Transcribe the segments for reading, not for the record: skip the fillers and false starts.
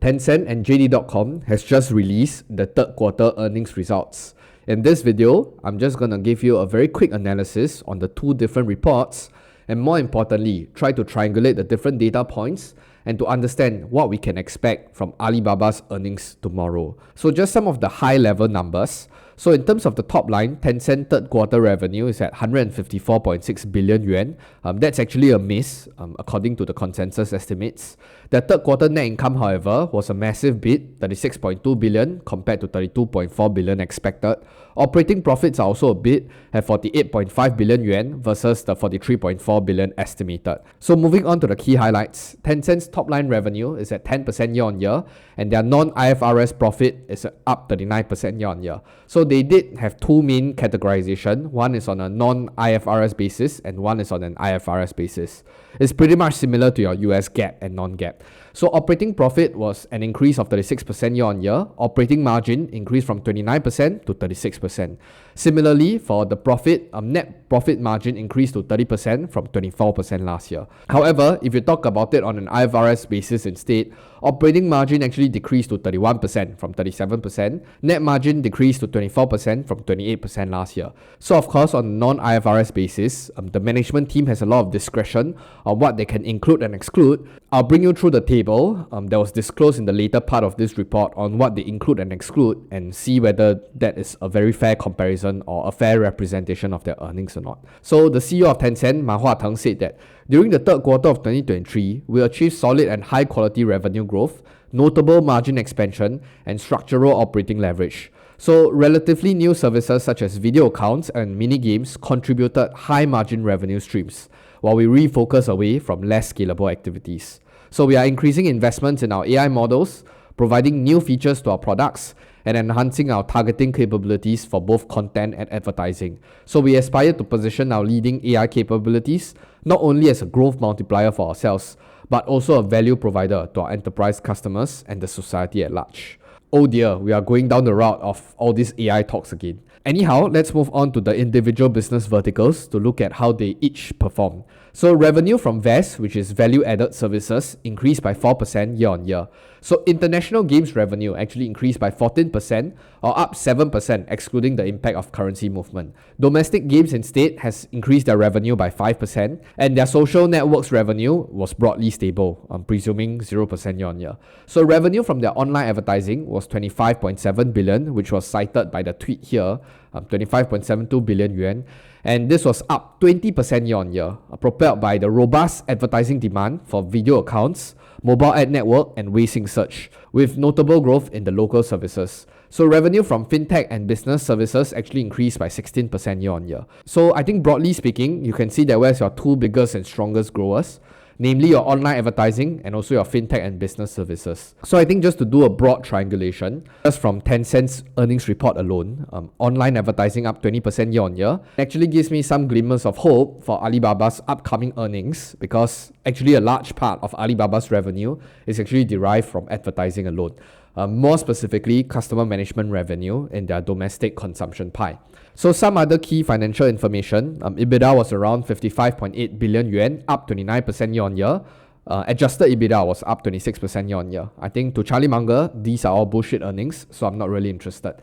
Tencent and JD.com has just released the third quarter earnings results. In this video, I'm just going to give you a very quick analysis on the two different reports and more importantly, try to triangulate the different data points and to understand what we can expect from Alibaba's earnings tomorrow. So just some of the high level numbers. So in terms of the top line, Tencent third quarter revenue is at 154.6 billion yuan. That's actually a miss according to the consensus estimates. The third quarter net income, however, was a massive beat, 36.2 billion compared to 32.4 billion expected. Operating profits are also a bit at 48.5 billion yuan versus the 43.4 billion estimated. So moving on to the key highlights, Tencent's top line revenue is at 10% year on year and their non-IFRS profit is up 39% year on year. So they did have two main categorization. One is on a non-IFRS basis and one is on an IFRS basis. It's pretty much similar to your US GAAP and non-GAAP. So operating profit was an increase of 36% year on year. Operating margin increased from 29% to 36%. Similarly, for the profit, net profit margin increased to 30% from 24% last year. However, if you talk about it on an IFRS basis instead, operating margin actually decreased to 31% from 37%. Net margin decreased to 24% from 28% last year. So of course, on a non-IFRS basis, the management team has a lot of discretion on what they can include and exclude. I'll bring you through the table that was disclosed in the later part of this report on what they include and exclude and see whether that is a very fair comparison or a fair representation of their earnings or not. So the CEO of Tencent, Ma Huateng, said that during the third quarter of 2023, we achieved solid and high quality revenue growth, notable margin expansion, and structural operating leverage. So relatively new services such as video accounts and mini games contributed high margin revenue streams, while we refocus away from less scalable activities. So we are increasing investments in our AI models, providing new features to our products, and enhancing our targeting capabilities for both content and advertising. So we aspire to position our leading AI capabilities not only as a growth multiplier for ourselves, but also a value provider to our enterprise customers and the society at large. Oh dear, we are going down the route of all these AI talks again. Anyhow, let's move on to the individual business verticals to look at how they each perform. So revenue from VAS, which is value-added services, increased by 4% year on year. So international games revenue actually increased by 14% or up 7% excluding the impact of currency movement. Domestic games instead has increased their revenue by 5% and their social networks revenue was broadly stable, presuming 0% year on year. So revenue from their online advertising was 25.7 billion, which was cited by the tweet here, 25.72 billion yuan. And this was up 20% year on year, propelled by the robust advertising demand for video accounts, mobile ad network, and Weixin search, with notable growth in the local services. So revenue from fintech and business services actually increased by 16% year on year. So I think broadly speaking, you can see that where's your two biggest and strongest growers, namely your online advertising and also your fintech and business services. So I think just to do a broad triangulation, just from Tencent's earnings report alone, online advertising up 20% year on year, actually gives me some glimmers of hope for Alibaba's upcoming earnings because actually a large part of Alibaba's revenue is actually derived from advertising alone. More specifically, customer management revenue in their domestic consumption pie. So some other key financial information, EBITDA was around 55.8 billion yuan, up 29% year on year. Adjusted EBITDA was up 26% year on year. I think to Charlie Munger, these are all bullshit earnings, so I'm not really interested.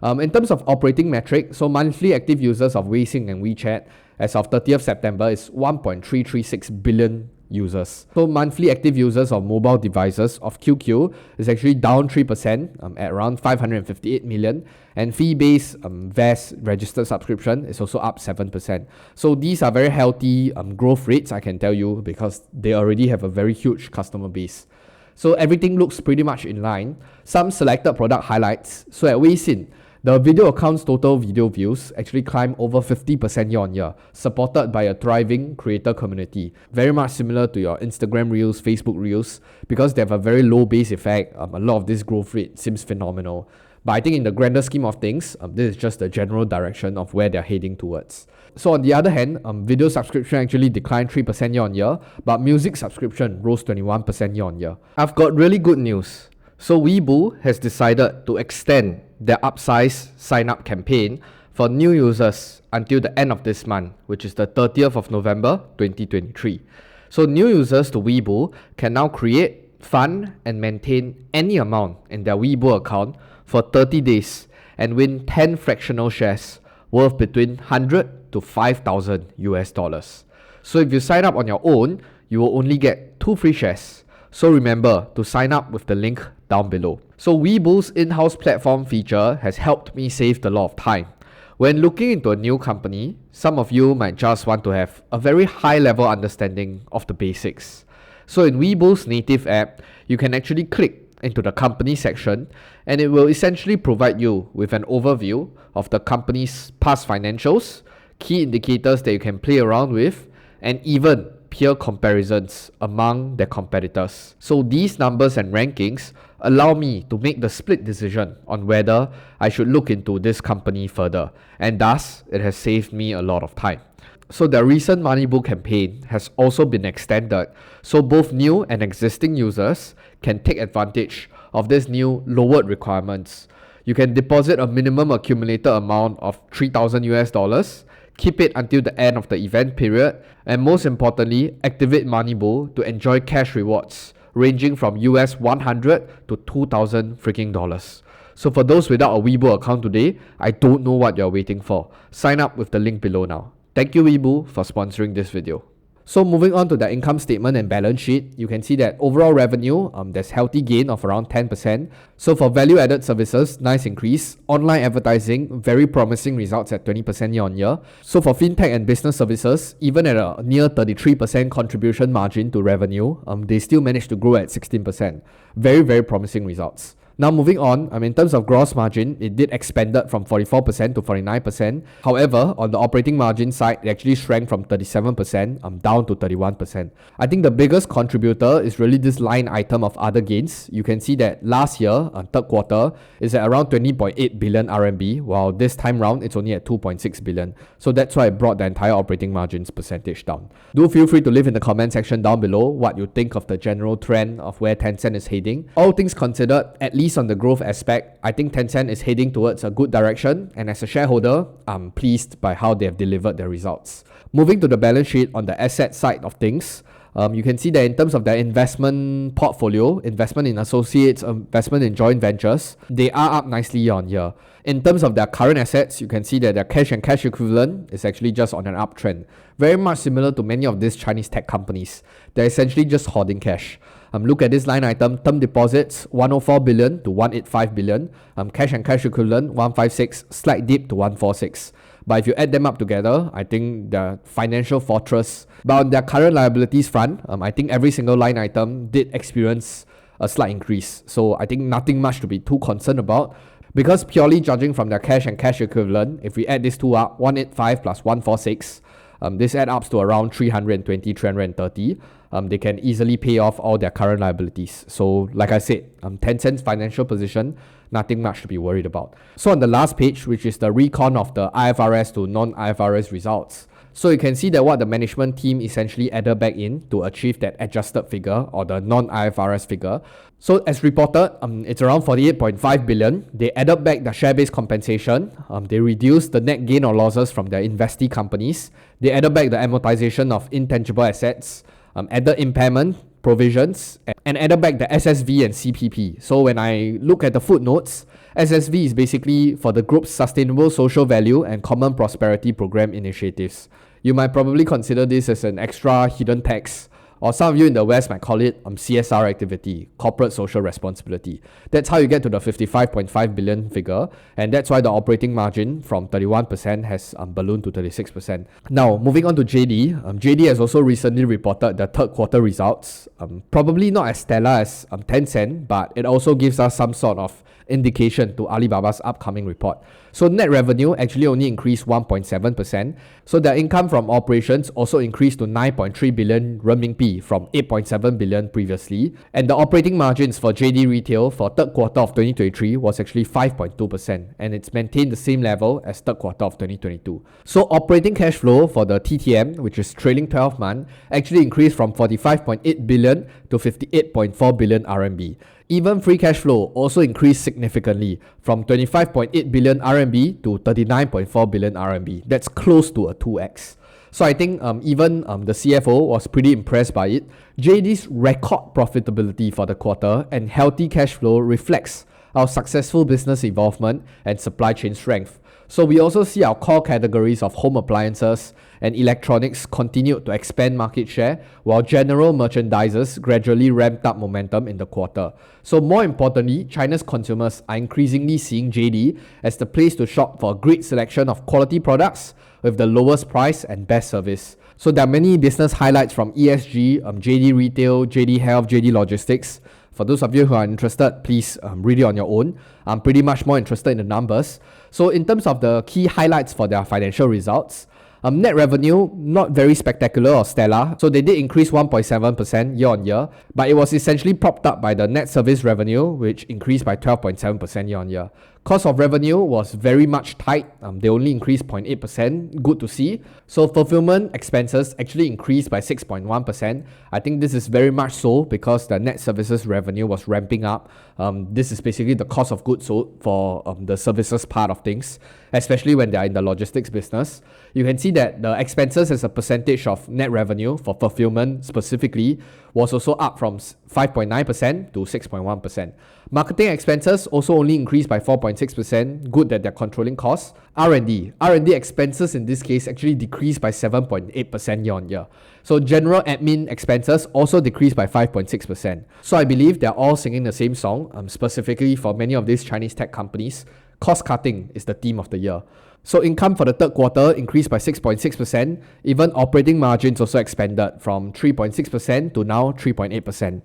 In terms of operating metric, so monthly active users of Weixin and WeChat as of 30th September is 1.336 billion users. So monthly active users of mobile devices of QQ is actually down 3% at around 558 million, and fee-based VAS registered subscription is also up 7%. So these are very healthy growth rates, I can tell you, because they already have a very huge customer base. So everything looks pretty much in line. Some selected product highlights. So at Weixin, the video account's total video views actually climbed over 50% year on year, supported by a thriving creator community. Very much similar to your Instagram Reels, Facebook Reels, because they have a very low base effect. A lot of this growth rate seems phenomenal. But I think in the grander scheme of things, this is just the general direction of where they're heading towards. So on the other hand, video subscription actually declined 3% year on year, but music subscription rose 21% year on year. I've got really good news. So WeBull has decided to extend their upsize sign-up campaign for new users until the end of this month, which is the 30th of November 2023. So new users to WeBull can now create, fund, and maintain any amount in their WeBull account for 30 days and win 10 fractional shares worth between 100 to 5,000 US dollars. So if you sign up on your own, you will only get 2 free shares. So remember to sign up with the link down below. So WeBull's in-house platform feature has helped me save a lot of time. When looking into a new company, some of you might just want to have a very high level understanding of the basics. So in WeBull's native app, you can actually click into the company section and it will essentially provide you with an overview of the company's past financials, key indicators that you can play around with, and even peer comparisons among their competitors. So these numbers and rankings allow me to make the split decision on whether I should look into this company further, and thus it has saved me a lot of time. So the recent Moneybook campaign has also been extended, so both new and existing users can take advantage of this new lowered requirements. You can deposit a minimum accumulated amount of 3,000 US dollars, keep it until the end of the event period, and most importantly, activate Moneybook to enjoy cash rewards ranging from US 100 to 2,000 freaking dollars. So for those without a WeBull account today, I don't know what you're waiting for. Sign up with the link below now. Thank you WeBull for sponsoring this video. So moving on to the income statement and balance sheet, you can see that overall revenue, there's healthy gain of around 10%. So for value-added services, nice increase. Online advertising, very promising results at 20% year on year. So for fintech and business services, even at a near 33% contribution margin to revenue, they still managed to grow at 16%. Very, very promising results. Now moving on, in terms of gross margin, it did expanded from 44% to 49%. However, on the operating margin side, it actually shrank from 37% down to 31%. I think the biggest contributor is really this line item of other gains. You can see that last year, third quarter, is at around 20.8 billion RMB, while this time round, it's only at 2.6 billion. So that's why it brought the entire operating margins percentage down. Do feel free to leave in the comment section down below what you think of the general trend of where Tencent is heading. All things considered, at least on the growth aspect, I think Tencent is heading towards a good direction, and as a shareholder, I'm pleased by how they have delivered their results. Moving to the balance sheet on the asset side of things, you can see that in terms of their investment portfolio, investment in associates, investment in joint ventures, they are up nicely year on year. In terms of their current assets, you can see that their cash and cash equivalent is actually just on an uptrend. Very much similar to many of these Chinese tech companies. They're essentially just hoarding cash. Look at this line item, term deposits 104 billion to 185 billion, cash and cash equivalent 156, slight dip to 146. But if you add them up together, I think the financial fortress. But on their current liabilities front, I think every single line item did experience a slight increase. So I think nothing much to be too concerned about. Because purely judging from their cash and cash equivalent, if we add these two up, 185 plus 146, this adds up to around 320, 330. They can easily pay off all their current liabilities. So like I said, Tencent's financial position, nothing much to be worried about. So on the last page, which is the recon of the IFRS to non-IFRS results, so you can see that what the management team essentially added back in to achieve that adjusted figure or the non-IFRS figure. So as reported, it's around 48.5 billion. They added back the share-based compensation. They reduced the net gain or losses from their investee companies. They added back the amortization of intangible assets, added impairment provisions, and added back the SSV and CPP. So when I look at the footnotes, SSV is basically for the group's sustainable social value and common prosperity program initiatives. You might probably consider this as an extra hidden tax, or some of you in the West might call it CSR activity, corporate social responsibility. That's how you get to the 55.5 billion figure, and that's why the operating margin from 31% has ballooned to 36%. Now, moving on to JD. JD has also recently reported the third quarter results. Probably not as stellar as Tencent, but it also gives us some sort of indication to Alibaba's upcoming report. So net revenue actually only increased 1.7%. So their income from operations also increased to 9.3 billion renminbi from 8.7 billion previously. And the operating margins for JD Retail for third quarter of 2023 was actually 5.2%, and it's maintained the same level as third quarter of 2022. So operating cash flow for the TTM, which is trailing 12 months, actually increased from 45.8 billion to 58.4 billion RMB. Even free cash flow also increased significantly from 25.8 billion RMB to 39.4 billion RMB. That's close to a 2x. So I think even the CFO was pretty impressed by it. JD's record profitability for the quarter and healthy cash flow reflects our successful business involvement and supply chain strength. So we also see our core categories of home appliances and electronics continued to expand market share, while general merchandisers gradually ramped up momentum in the quarter. So more importantly, China's consumers are increasingly seeing JD as the place to shop for a great selection of quality products with the lowest price and best service. So there are many business highlights from ESG, JD Retail, JD Health, JD Logistics. For those of you who are interested, please read it on your own. I'm pretty much more interested in the numbers. So in terms of the key highlights for their financial results, net revenue, not very spectacular or stellar. So they did increase 1.7% year on year, but it was essentially propped up by the net service revenue, which increased by 12.7% year on year. Cost of revenue was very much tight. They only increased 0.8%. Good to see. So fulfillment expenses actually increased by 6.1%. I think this is very much so because the net services revenue was ramping up. This is basically the cost of goods sold for the services part of things, especially when they are in the logistics business. You can see that the expenses as a percentage of net revenue for fulfillment specifically was also up from 5.9% to 6.1%. Marketing expenses also only increased by 4.6%. Good that they're controlling costs. R&D expenses in this case actually decreased by 7.8% year on year. So general admin expenses also decreased by 5.6%. So I believe they're all singing the same song, specifically for many of these Chinese tech companies. Cost cutting is the theme of the year. So income for the third quarter increased by 6.6%. Even operating margins also expanded from 3.6% to now 3.8%.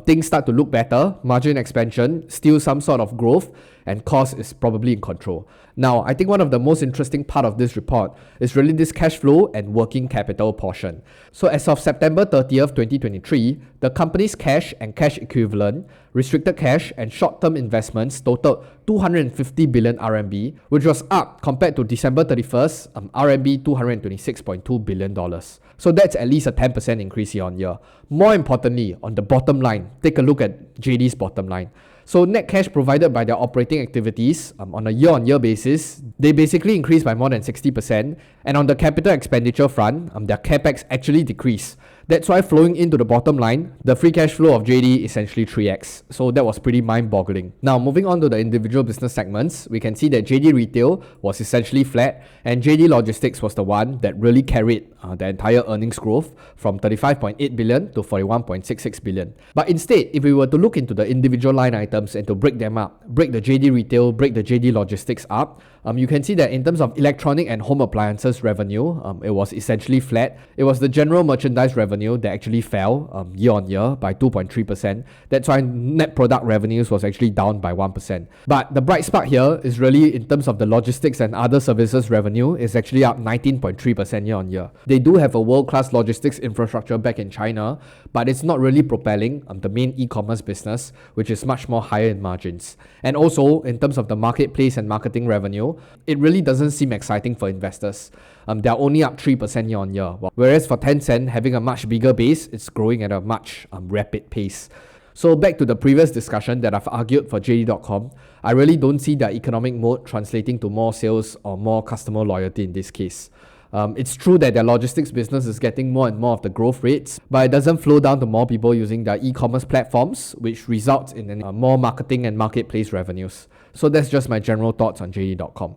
Things start to look better, margin expansion, still some sort of growth, and cost is probably in control. Now, I think one of the most interesting part of this report is really this cash flow and working capital portion. So as of September 30th, 2023, the company's cash and cash equivalent, restricted cash and short-term investments totaled 250 billion RMB, which was up compared to December 31st, RMB $226.2 billion. So that's at least a 10% increase year on year. More importantly, on the bottom line, take a look at JD's bottom line. So net cash provided by their operating activities on a year-on-year basis, they basically increased by more than 60%. And on the capital expenditure front, their capex actually decreased. That's why flowing into the bottom line, the free cash flow of JD essentially 3x. So that was pretty mind-boggling. Now, moving on to the individual business segments, we can see that JD Retail was essentially flat and JD Logistics was the one that really carried the entire earnings growth from 35.8 billion to 41.66 billion. But instead, if we were to look into the individual line items and to break them up, break the JD Retail, break the JD Logistics up, you can see that in terms of electronic and home appliances revenue, it was essentially flat. It was the general merchandise revenue that actually fell year on year by 2.3%. That's why net product revenues was actually down by 1%. But the bright spot here is really in terms of the logistics and other services revenue is actually up 19.3% year on year. They do have a world-class logistics infrastructure back in China, but it's not really propelling the main e-commerce business, which is much more higher in margins. And also, in terms of the marketplace and marketing revenue, it really doesn't seem exciting for investors. They're only up 3% year on year, whereas for Tencent, having a much bigger base, it's growing at a much rapid pace. So back to the previous discussion that I've argued for JD.com, I really don't see their economic mode translating to more sales or more customer loyalty in this case. It's true that their logistics business is getting more and more of the growth rates, but it doesn't flow down to more people using their e-commerce platforms, which results in more marketing and marketplace revenues. So that's just my general thoughts on JD.com.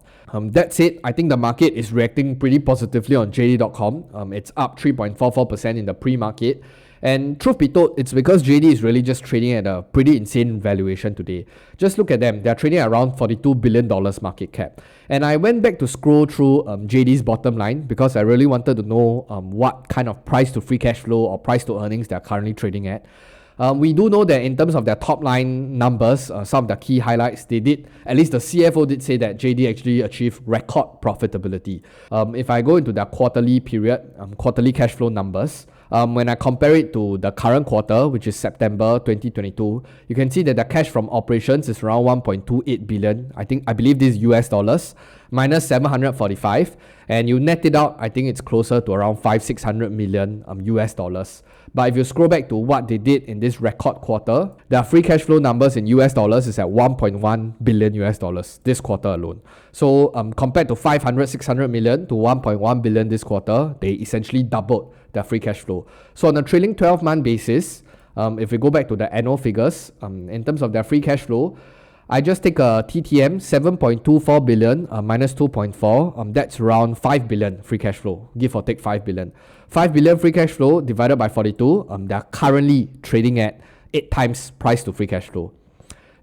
That said, I think the market is reacting pretty positively on JD.com. It's up 3.44% in the pre-market. And truth be told, it's because JD is really just trading at a pretty insane valuation today. Just look at them. They're trading at around $42 billion market cap. And I went back to scroll through JD's bottom line because I really wanted to know what kind of price to free cash flow or price to earnings they're currently trading at. We do know that in terms of their top line numbers, some of the key highlights, they did, at least the CFO did say that JD actually achieved record profitability. If I go into their quarterly period, quarterly cash flow numbers, when I compare it to the current quarter, which is September 2022, you can see that the cash from operations is around 1.28 billion. I believe this is US dollars, minus 745, and you net it out, I think it's closer to around 500-600 million US dollars. But if you scroll back to what they did in this record quarter, their free cash flow numbers in US dollars is at 1.1 billion US dollars this quarter alone. So compared to 500-600 million to 1.1 billion this quarter, they essentially doubled their free cash flow. So on a trailing 12-month basis, if we go back to the annual figures, in terms of their free cash flow, I just take a TTM 7.24 billion minus 2.4, that's around 5 billion free cash flow, give or take 5 billion. 5 billion free cash flow divided by 42, they're currently trading at 8 times price to free cash flow.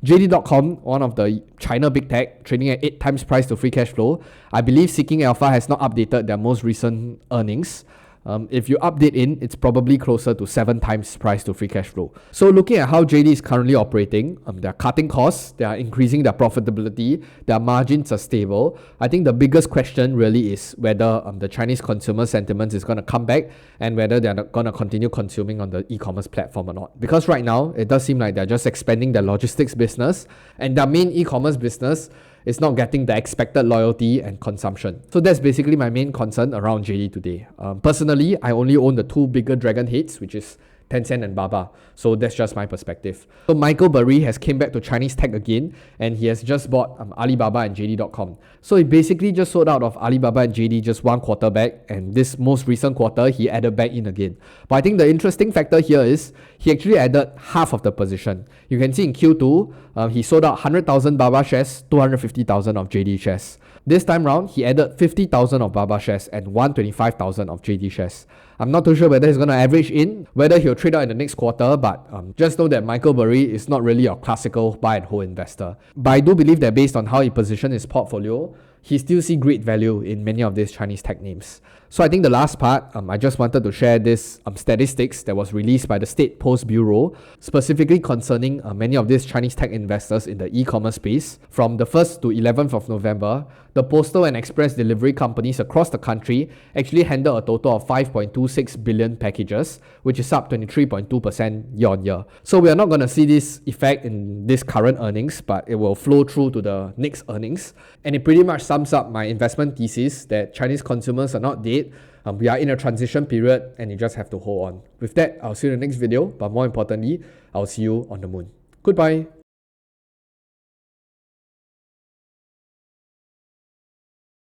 JD.com, one of the China big tech, trading at 8 times price to free cash flow. I believe Seeking Alpha has not updated their most recent earnings. If you update in, it's probably closer to 7 times price to free cash flow. So looking at how JD is currently operating, they're cutting costs, they are increasing their profitability, their margins are stable. I think the biggest question really is whether the Chinese consumer sentiment is going to come back and whether they're going to continue consuming on the e-commerce platform or not. Because right now, it does seem like they're just expanding their logistics business, and their main e-commerce business is not getting the expected loyalty and consumption. So that's basically my main concern around JD today. Personally, I only own the 2 bigger dragon heads, which is Tencent and Baba. So that's just my perspective. So Michael Burry has came back to Chinese tech again, and he has just bought Alibaba and JD.com. So he basically just sold out of Alibaba and JD just 1 quarter back, and this most recent quarter he added back in again. But I think the interesting factor here is he actually added half of the position. You can see in Q2, he sold out 100,000 Baba shares, 250,000 of JD shares. This time round, he added 50,000 of Baba shares and 125,000 of JD shares. I'm not too sure whether he's going to average in, whether he'll trade out in the next quarter, but just know that Michael Burry is not really a classical buy and hold investor. But I do believe that based on how he positioned his portfolio, he still see great value in many of these Chinese tech names. So I think the last part, I just wanted to share this statistics that was released by the State Post Bureau, specifically concerning many of these Chinese tech investors in the e-commerce space. From the 1st to 11th of November, the postal and express delivery companies across the country actually handled a total of 5.26 billion packages, which is up 23.2% year on year. So we are not going to see this effect in this current earnings, but it will flow through to the next earnings. And it pretty much sums up my investment thesis that Chinese consumers are not dead. We are in a transition period and you just have to hold on. With that, I'll see you in the next video, but more importantly, I'll see you on the moon. Goodbye.